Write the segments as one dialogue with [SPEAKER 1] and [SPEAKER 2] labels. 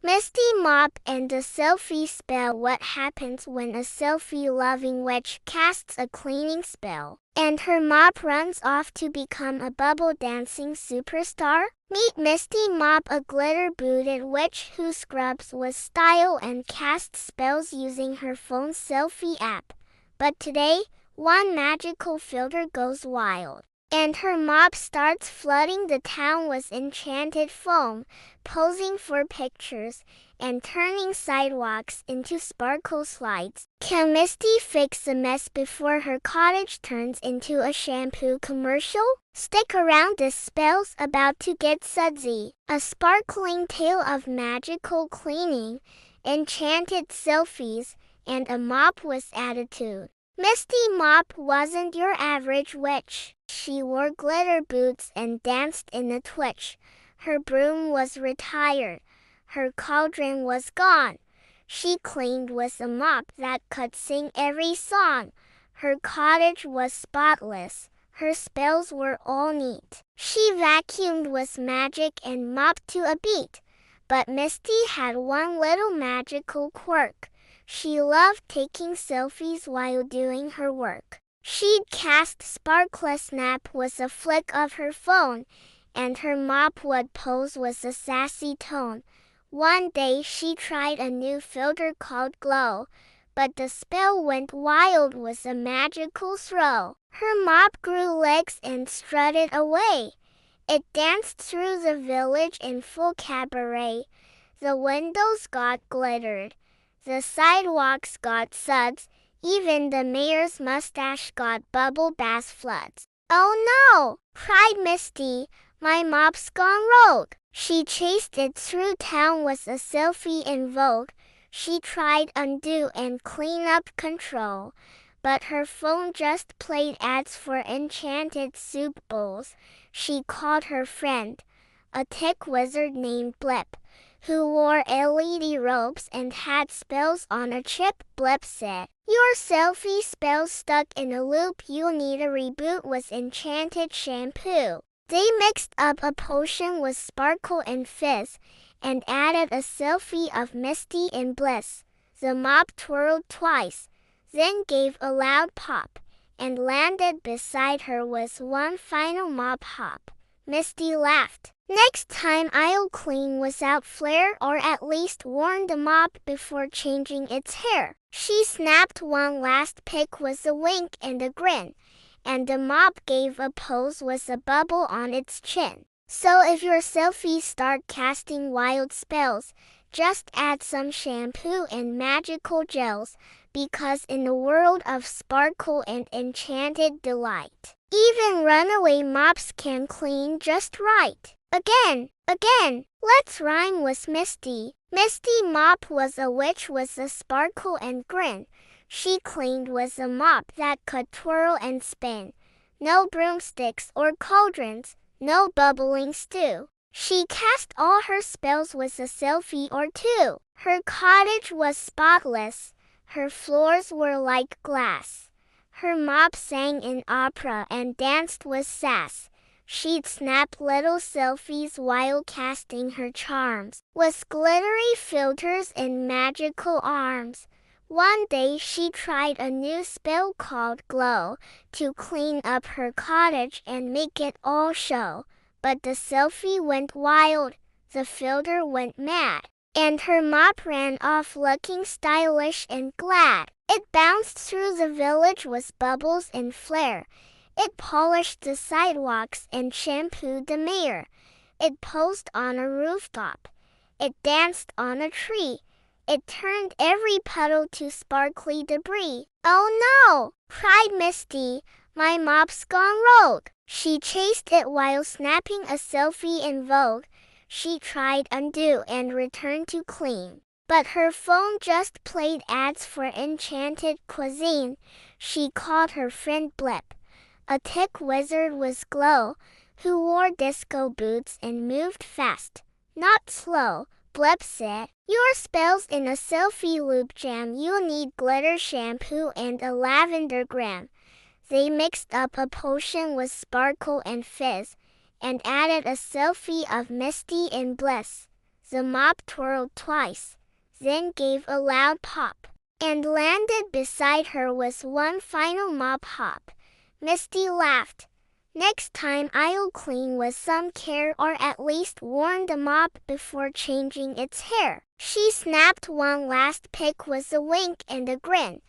[SPEAKER 1] Misty Mop and the Selfie spell. What happens when a selfie-loving witch casts a cleaning spell, and her mop runs off to become a bubble-dancing superstar? Meet Misty Mop, a glitter-booted witch who scrubs with style and casts spells using her phone's selfie app. But today, one magical filter goes wild, and her mop starts flooding the town with enchanted foam, posing for pictures, and turning sidewalks into sparkle slides. Can Misty fix the mess before her cottage turns into a shampoo commercial? Stick around, this spell's about to get sudsy. A sparkling tale of magical cleaning, enchanted selfies, and a mop with attitude. Misty Mop wasn't your average witch. She wore glitter boots and danced in a twitch. Her broom was retired. Her cauldron was gone. She cleaned with a mop that could sing every song. Her cottage was spotless. Her spells were all neat. She vacuumed with magic and mopped to a beat. But Misty had one little magical quirk. She loved taking selfies while doing her work. She'd cast sparkle snap with a flick of her phone, and her mop would pose with a sassy tone. One day she tried a new filter called Glow, but the spell went wild with a magical throw. Her mop grew legs and strutted away. It danced through the village in full cabaret. The windows got glittered. The sidewalks got suds, even the mayor's mustache got bubble bath floods. "Oh no!" cried Misty, "my mop's gone rogue." She chased it through town with a selfie in vogue. She tried undo and clean up control, but her phone just played ads for enchanted soup bowls. She called her friend, a tech wizard named Blip, who wore LED robes and had spells on a chip. Blip said, "Your selfie spell's stuck in a loop. You'll need a reboot with enchanted shampoo." They mixed up a potion with sparkle and fizz, and added a selfie of Misty in bliss. The mop twirled twice, then gave a loud pop, and landed beside her with one final mop hop. Misty laughed. "Next time I'll clean without flair, or at least warn the mop before changing its hair." She snapped one last pic with a wink and a grin, and the mop gave a pose with a bubble on its chin. So if your selfies start casting wild spells, just add some shampoo and magical gels, because in a world of sparkle and enchanted delight, even runaway mops can clean just right. Again, let's rhyme with Misty. Misty Mop was a witch with a sparkle and grin. She cleaned with a mop that could twirl and spin. No broomsticks or cauldrons, no bubbling stew. She cast all her spells with a selfie or two. Her cottage was spotless. Her floors were like glass. Her mop sang in opera and danced with sass. She'd snap little selfies while casting her charms, with glittery filters and magical arms. One day she tried a new spell called Glow to clean up her cottage and make it all show. But the selfie went wild, the filter went mad, and her mop ran off looking stylish and glad. It bounced through the village with bubbles and flair. It polished the sidewalks and shampooed the mayor. It posed on a rooftop. It danced on a tree. It turned every puddle to sparkly debris. "Oh no!" cried Misty, "my mop's gone rogue." She chased it while snapping a selfie in vogue. She tried undo and return to clean, but her phone just played ads for enchanted cuisine. She called her friend Blip, a tech wizard with glow, who wore disco boots and moved fast, not slow. Blip said, "Your spell's in a selfie loop jam. You'll need glitter shampoo and a lavender gram." They mixed up a potion with sparkle and fizz, and added a selfie of Misty in bliss. The mop twirled twice, then gave a loud pop, and landed beside her with one final mop hop. Misty laughed. Next time I'll clean with some care, or at least warn the mop before changing its hair. She snapped one last pick with a wink and a grin,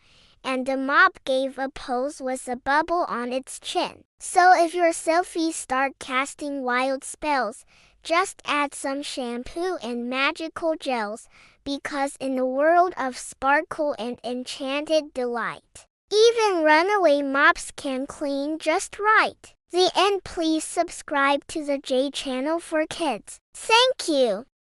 [SPEAKER 1] and the mop gave a pose with a bubble on its chin. So if your selfies start casting wild spells, just add some shampoo and magical gels, because in a world of sparkle and enchanted delight, even runaway mops can clean just right. The end. Please subscribe to the J channel for kids. Thank you.